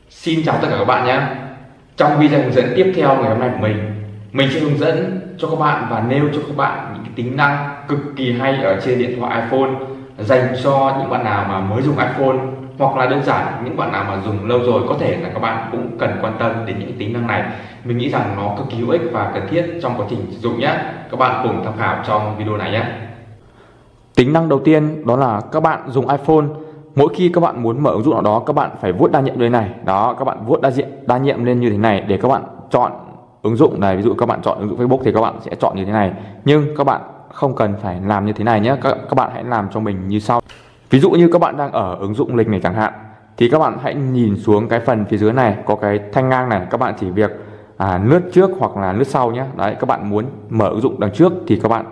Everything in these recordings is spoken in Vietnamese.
Xin chào tất cả các bạn nhé. Trong video hướng dẫn tiếp theo ngày hôm nay của mình sẽ hướng dẫn cho các bạn và nêu cho các bạn những cái tính năng cực kỳ hay ở trên điện thoại iPhone dành cho những bạn nào mà mới dùng iPhone, hoặc là đơn giản những bạn nào mà dùng lâu rồi có thể là các bạn cũng cần quan tâm đến những tính năng này. Mình nghĩ rằng nó cực kỳ hữu ích và cần thiết trong quá trình sử dụng nhé. Các bạn cùng tham khảo trong video này nhé. Tính năng đầu tiên đó là các bạn dùng iPhone, mỗi khi các bạn muốn mở ứng dụng nào đó các bạn phải vuốt đa nhiệm lên này. Đó, các bạn vuốt đa nhiệm lên như thế này để các bạn chọn ứng dụng này. Ví dụ các bạn chọn ứng dụng Facebook thì các bạn sẽ chọn như thế này. Nhưng các bạn không cần phải làm như thế này nhé. Các bạn hãy làm cho mình như sau. Ví dụ như các bạn đang ở ứng dụng lịch này chẳng hạn, thì các bạn hãy nhìn xuống cái phần phía dưới này có cái thanh ngang này. Các bạn chỉ việc lướt trước hoặc là lướt sau nhé. Đấy, các bạn muốn mở ứng dụng đằng trước thì các bạn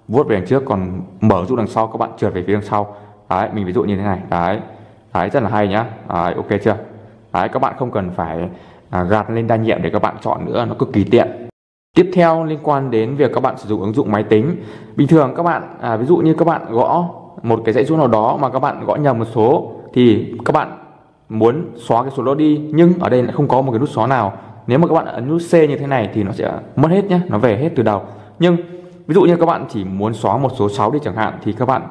vuốt về đằng trước, còn mở ứng dụng đằng sau các bạn trượt về phía đằng sau. Đấy, mình ví dụ như thế này. Đấy, rất là hay nhá. Đấy, ok chưa? Đấy, các bạn không cần phải gạt lên đa nhiệm để các bạn chọn nữa, nó cực kỳ tiện. Tiếp theo liên quan đến việc các bạn sử dụng ứng dụng máy tính. Bình thường các bạn ví dụ như các bạn gõ một cái dãy số nào đó mà các bạn gõ nhầm một số thì các bạn muốn xóa cái số đó đi, nhưng ở đây lại không có một cái nút xóa nào. Nếu mà các bạn ấn nút C như thế này thì nó sẽ mất hết nhé, nó về hết từ đầu. Nhưng ví dụ như các bạn chỉ muốn xóa một số 6 đi chẳng hạn thì các bạn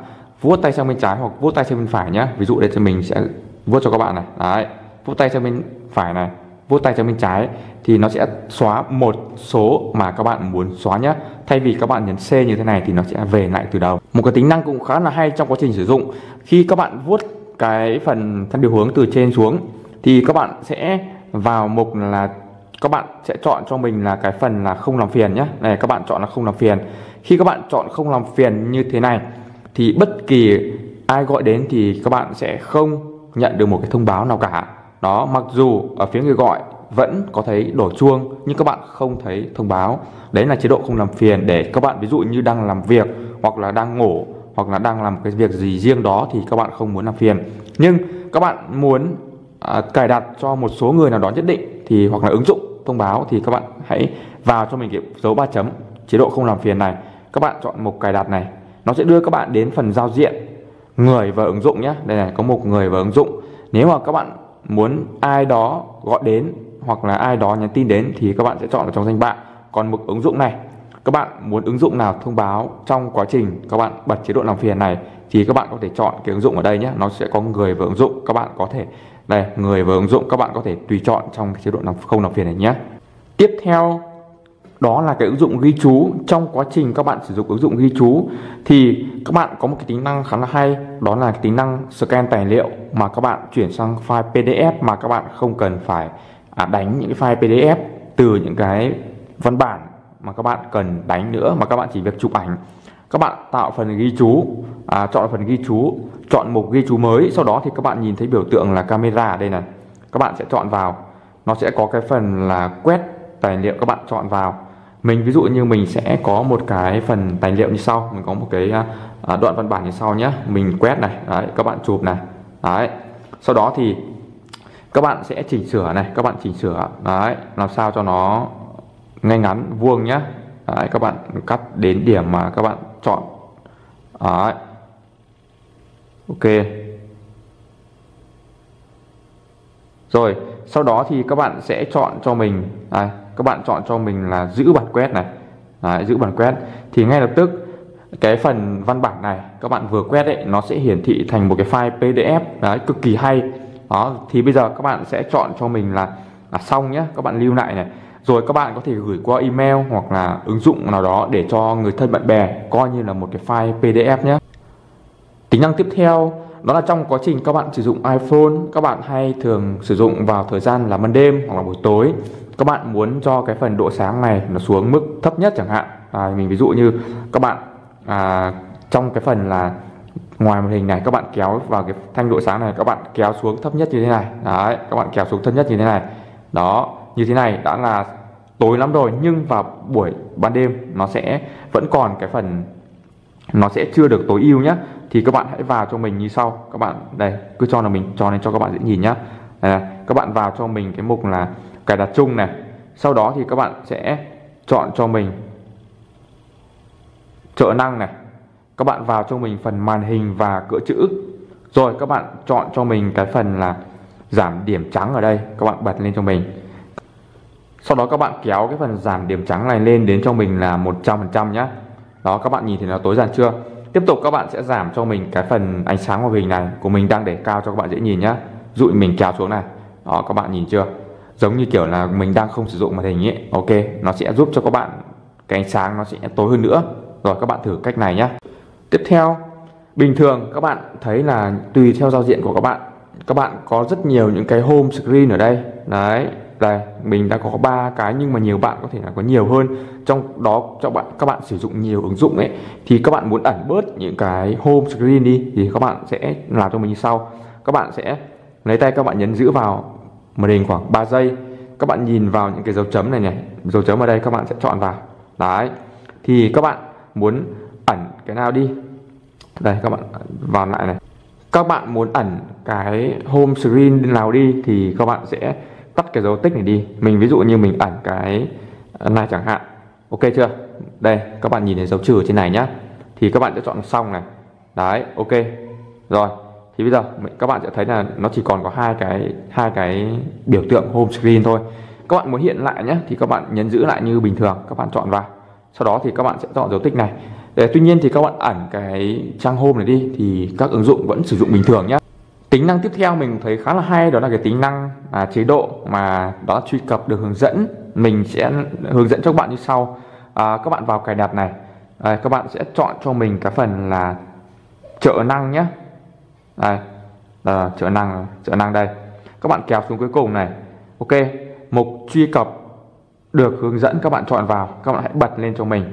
vuốt tay sang bên trái hoặc vuốt tay sang bên phải nhé. Ví dụ đây thì mình sẽ vuốt cho các bạn này. Đấy, vuốt tay sang bên phải này, vuốt tay sang bên trái thì nó sẽ xóa một số mà các bạn muốn xóa nhé. Thay vì các bạn nhấn C như thế này thì nó sẽ về lại từ đầu. Một cái tính năng cũng khá là hay trong quá trình sử dụng, khi các bạn vuốt cái phần thang điều hướng từ trên xuống thì các bạn sẽ vào mục là các bạn sẽ chọn cho mình là cái phần là không làm phiền nhé. Này, các bạn chọn là không làm phiền. Khi các bạn chọn không làm phiền như thế này thì bất kỳ ai gọi đến thì các bạn sẽ không nhận được một cái thông báo nào cả. Đó, mặc dù ở phía người gọi vẫn có thấy đổ chuông nhưng các bạn không thấy thông báo. Đấy là chế độ không làm phiền, để các bạn ví dụ như đang làm việc hoặc là đang ngủ hoặc là đang làm cái việc gì riêng đó thì các bạn không muốn làm phiền. Nhưng các bạn muốn cài đặt cho một số người nào đó nhất định thì hoặc là ứng dụng thông báo thì các bạn hãy vào cho mình cái dấu 3 chấm chế độ không làm phiền này. Các bạn chọn mục cài đặt này. Nó sẽ đưa các bạn đến phần giao diện người và ứng dụng nhé. Đây này, có mục người và ứng dụng. Nếu mà các bạn muốn ai đó gọi đến hoặc là ai đó nhắn tin đến thì các bạn sẽ chọn ở trong danh bạ. Còn mục ứng dụng này, các bạn muốn ứng dụng nào thông báo trong quá trình các bạn bật chế độ làm phiền này thì các bạn có thể chọn cái ứng dụng ở đây nhé. Nó sẽ có người và ứng dụng. Các bạn có thể đây, người và ứng dụng các bạn có thể tùy chọn trong cái chế độ không làm phiền này nhé. Tiếp theo đó là cái ứng dụng ghi chú. Trong quá trình các bạn sử dụng ứng dụng ghi chú thì các bạn có một cái tính năng khá là hay, đó là cái tính năng scan tài liệu mà các bạn chuyển sang file PDF mà các bạn không cần phải đánh những cái file PDF từ những cái văn bản mà các bạn cần đánh nữa, mà các bạn chỉ việc chụp ảnh. Các bạn tạo phần ghi chú, chọn phần ghi chú, chọn mục ghi chú mới. Sau đó thì các bạn nhìn thấy biểu tượng là camera ở đây này, các bạn sẽ chọn vào. Nó sẽ có cái phần là quét tài liệu, các bạn chọn vào. Mình ví dụ như mình sẽ có một cái phần tài liệu như sau, mình có một cái đoạn văn bản như sau nhé. Mình quét này, đấy, các bạn chụp này, đấy. Sau đó thì các bạn sẽ chỉnh sửa này, các bạn chỉnh sửa, đấy, làm sao cho nó ngay ngắn vuông nhé. Đấy, các bạn cắt đến điểm mà các bạn chọn, đấy, ok. Rồi sau đó thì các bạn sẽ chọn cho mình đây, các bạn chọn cho mình là giữ bản quét này. Đấy, giữ bản quét thì ngay lập tức cái phần văn bản này các bạn vừa quét ấy, nó sẽ hiển thị thành một cái file PDF. Đấy, cực kỳ hay. Đó, thì bây giờ các bạn sẽ chọn cho mình là xong nhé. Các bạn lưu lại này. Rồi các bạn có thể gửi qua email hoặc là ứng dụng nào đó để cho người thân bạn bè coi như là một cái file PDF nhé. Tính năng tiếp theo đó là trong quá trình các bạn sử dụng iPhone, các bạn hay thường sử dụng vào thời gian là ban đêm hoặc là buổi tối. Các bạn muốn cho cái phần độ sáng này nó xuống mức thấp nhất chẳng hạn. Mình ví dụ như các bạn trong cái phần là ngoài màn hình này, các bạn kéo vào cái thanh độ sáng này, các bạn kéo xuống thấp nhất như thế này. Đấy, các bạn kéo xuống thấp nhất như thế này. Đó, như thế này đã là tối lắm rồi, nhưng vào buổi ban đêm nó sẽ vẫn còn cái phần, nó sẽ chưa được tối ưu nhé. Thì các bạn hãy vào cho mình như sau. Các bạn đây, cứ cho là mình cho lên cho các bạn dễ nhìn nhé. Các bạn vào cho mình cái mục là cài đặt chung này. Sau đó thì các bạn sẽ chọn cho mình trợ năng này. Các bạn vào cho mình phần màn hình và cỡ chữ. Rồi các bạn chọn cho mình cái phần là giảm điểm trắng ở đây, các bạn bật lên cho mình. Sau đó các bạn kéo cái phần giảm điểm trắng này lên đến cho mình là 100% nhé. Đó, các bạn nhìn thấy nó tối dần chưa? Tiếp tục các bạn sẽ giảm cho mình cái phần ánh sáng màn hình này của mình đang để cao cho các bạn dễ nhìn nhé. Dụ mình kéo xuống này. Đó, các bạn nhìn chưa? Giống như kiểu là mình đang không sử dụng màn hình ấy. Ok, nó sẽ giúp cho các bạn cái ánh sáng nó sẽ tối hơn nữa. Rồi các bạn thử cách này nhé. Tiếp theo, bình thường các bạn thấy là tùy theo giao diện của các bạn có rất nhiều những cái home screen ở đây. Đấy, đây mình đã có 3 cái nhưng mà nhiều bạn có thể là có nhiều hơn. Trong đó các bạn sử dụng nhiều ứng dụng ấy thì các bạn muốn ẩn bớt những cái home screen đi thì các bạn sẽ làm cho mình như sau. Các bạn sẽ lấy tay các bạn nhấn giữ vào màn hình khoảng 3 giây. Các bạn nhìn vào những cái dấu chấm này này, dấu chấm ở đây các bạn sẽ chọn vào. Đấy. Thì các bạn muốn ẩn cái nào đi? Đây các bạn vào lại này. Các bạn muốn ẩn cái home screen nào đi thì các bạn sẽ tắt cái dấu tích này đi. Mình ví dụ như mình ẩn cái này chẳng hạn. Ok chưa? Đây các bạn nhìn thấy dấu trừ trên này nhá. Thì các bạn sẽ chọn xong này. Đấy, ok. Rồi. Thì bây giờ các bạn sẽ thấy là nó chỉ còn có hai cái biểu tượng home screen thôi. Các bạn muốn hiện lại nhé thì các bạn nhấn giữ lại như bình thường, các bạn chọn vào. Sau đó thì các bạn sẽ chọn dấu tích này. Tuy nhiên thì các bạn ẩn cái trang home này đi thì các ứng dụng vẫn sử dụng bình thường nhé. Tính năng tiếp theo mình thấy khá là hay, đó là cái tính năng chế độ mà đó là truy cập được hướng dẫn. Mình sẽ hướng dẫn cho các bạn như sau. Các bạn vào cài đặt này, các bạn sẽ chọn cho mình cái phần là trợ năng nhé. Đây, trợ năng đây. Các bạn kéo xuống cuối cùng này. Ok, mục truy cập được hướng dẫn các bạn chọn vào, các bạn hãy bật lên cho mình.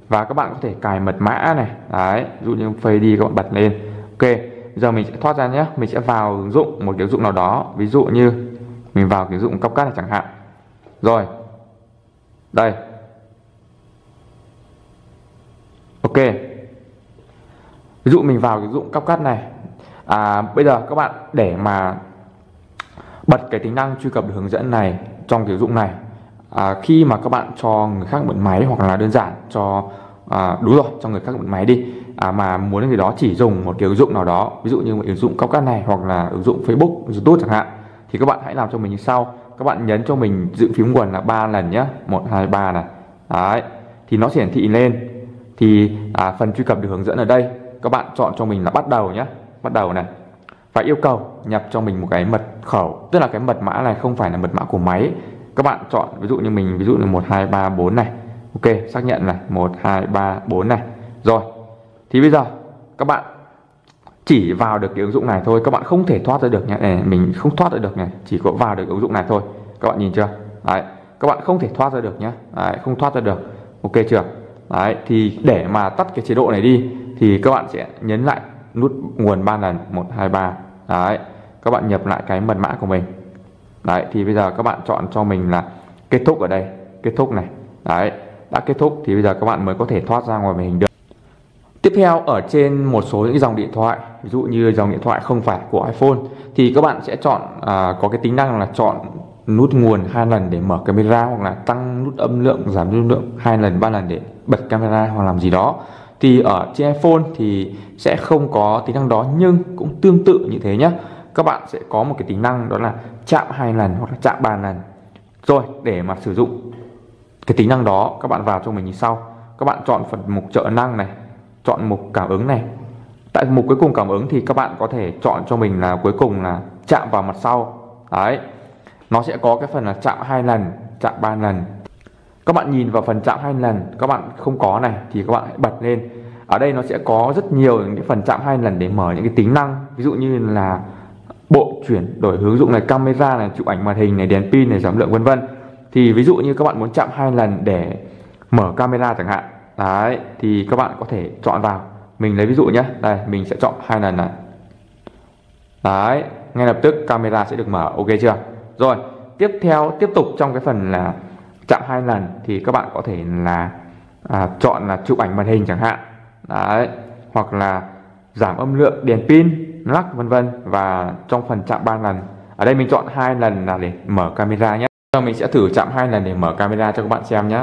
Và các bạn có thể cài mật mã này. Đấy, ví dụ như Face ID các bạn bật lên. Ok, giờ mình sẽ thoát ra nhé. Mình sẽ vào ứng dụng, một cái ứng dụng nào đó. Ví dụ như mình vào cái ứng dụng CapCut này chẳng hạn. Rồi, đây. Ok, ví dụ mình vào cái ứng dụng CapCut này. Bây giờ các bạn để mà bật cái tính năng truy cập được hướng dẫn này trong cái ứng dụng này, khi mà các bạn cho người khác mượn máy, hoặc là đơn giản cho đúng rồi, cho người khác mượn máy đi, mà muốn người đó chỉ dùng một cái ứng dụng nào đó, ví dụ như một ứng dụng CapCut này hoặc là ứng dụng Facebook, YouTube chẳng hạn, thì các bạn hãy làm cho mình như sau. Các bạn nhấn cho mình giữ phím nguồn là 3 lần nhé, 1 2 3 này. Đấy, thì nó sẽ hiển thị lên. Thì phần truy cập được hướng dẫn ở đây các bạn chọn cho mình là bắt đầu nhé, bắt đầu này, và yêu cầu nhập cho mình một cái mật khẩu, tức là cái mật mã này không phải là mật mã của máy. Các bạn chọn ví dụ như mình, ví dụ là 1 2 3 4 này. Ok, xác nhận này, 1 2 3 4 này. Rồi, thì bây giờ các bạn chỉ vào được cái ứng dụng này thôi, các bạn không thể thoát ra được nhé. Này, mình không thoát ra được này, chỉ có vào được ứng dụng này thôi. Các bạn nhìn chưa? Đấy, các bạn không thể thoát ra được nhé. Đấy, không thoát ra được. Ok chưa? Đấy, thì để mà tắt cái chế độ này đi thì các bạn sẽ nhấn lại nút nguồn 3 lần, 1 2 3. Đấy, các bạn nhập lại cái mật mã của mình. Đấy, thì bây giờ các bạn chọn cho mình là kết thúc ở đây, kết thúc này. Đấy, đã kết thúc thì bây giờ các bạn mới có thể thoát ra ngoài màn hình được. Tiếp theo, ở trên một số những dòng điện thoại, ví dụ như dòng điện thoại không phải của iPhone, thì các bạn sẽ chọn có cái tính năng là chọn nút nguồn 2 lần để mở camera, hoặc là tăng nút âm lượng, giảm nút âm lượng 2 lần, 3 lần để bật camera hoặc làm gì đó. Thì ở trên iPhone thì sẽ không có tính năng đó, nhưng cũng tương tự như thế nhé. Các bạn sẽ có một cái tính năng đó là chạm 2 lần hoặc là chạm 3 lần. Rồi, để mà sử dụng cái tính năng đó, các bạn vào cho mình như sau. Các bạn chọn phần mục trợ năng này, chọn mục cảm ứng này. Tại mục cuối cùng cảm ứng thì các bạn có thể chọn cho mình là cuối cùng là chạm vào mặt sau. Đấy, nó sẽ có cái phần là chạm 2 lần, chạm 3 lần. Các bạn nhìn vào phần chạm 2 lần, các bạn không có này thì các bạn hãy bật lên. Ở đây nó sẽ có rất nhiều những cái phần chạm 2 lần để mở những cái tính năng, ví dụ như là bộ chuyển đổi hướng dụng này, camera này, chụp ảnh màn hình này, đèn pin này, giảm lượng vân vân. Thì ví dụ như các bạn muốn chạm 2 lần để mở camera chẳng hạn. Đấy, thì các bạn có thể chọn vào. Mình lấy ví dụ nhé. Đây, mình sẽ chọn 2 lần này. Đấy, ngay lập tức camera sẽ được mở. Ok chưa? Rồi, tiếp tục trong cái phần là chạm 2 lần thì các bạn có thể là chọn là chụp ảnh màn hình chẳng hạn. Đấy, hoặc là giảm âm lượng đèn pin, lắc vân vân. Và trong phần chạm 3 lần, ở đây mình chọn 2 lần là để mở camera nhé. Mình sẽ thử chạm 2 lần để mở camera cho các bạn xem nhé.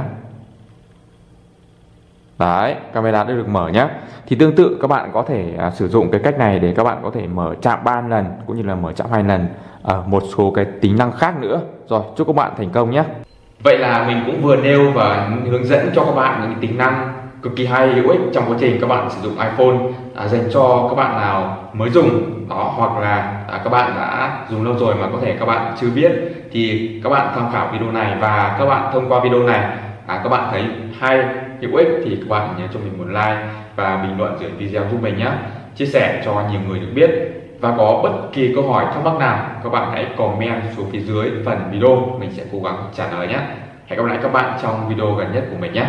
Đấy, camera đã được mở nhé. Thì tương tự các bạn có thể sử dụng cái cách này để các bạn có thể mở chạm 3 lần cũng như là mở chạm 2 lần một số cái tính năng khác nữa. Rồi, chúc các bạn thành công nhé. Vậy là mình cũng vừa nêu và hướng dẫn cho các bạn những tính năng cực kỳ hay, hữu ích trong quá trình các bạn sử dụng iPhone, dành cho các bạn nào mới dùng đó, hoặc là các bạn đã dùng lâu rồi mà có thể các bạn chưa biết, thì các bạn tham khảo video này, và các bạn thông qua video này các bạn thấy hay, hữu ích thì các bạn nhớ cho mình một like và bình luận dưới video giúp mình nhé, chia sẻ cho nhiều người được biết. Và có bất kỳ câu hỏi thắc mắc nào các bạn hãy comment xuống phía dưới phần video, mình sẽ cố gắng trả lời nhé. Hẹn gặp lại các bạn trong video gần nhất của mình nhé.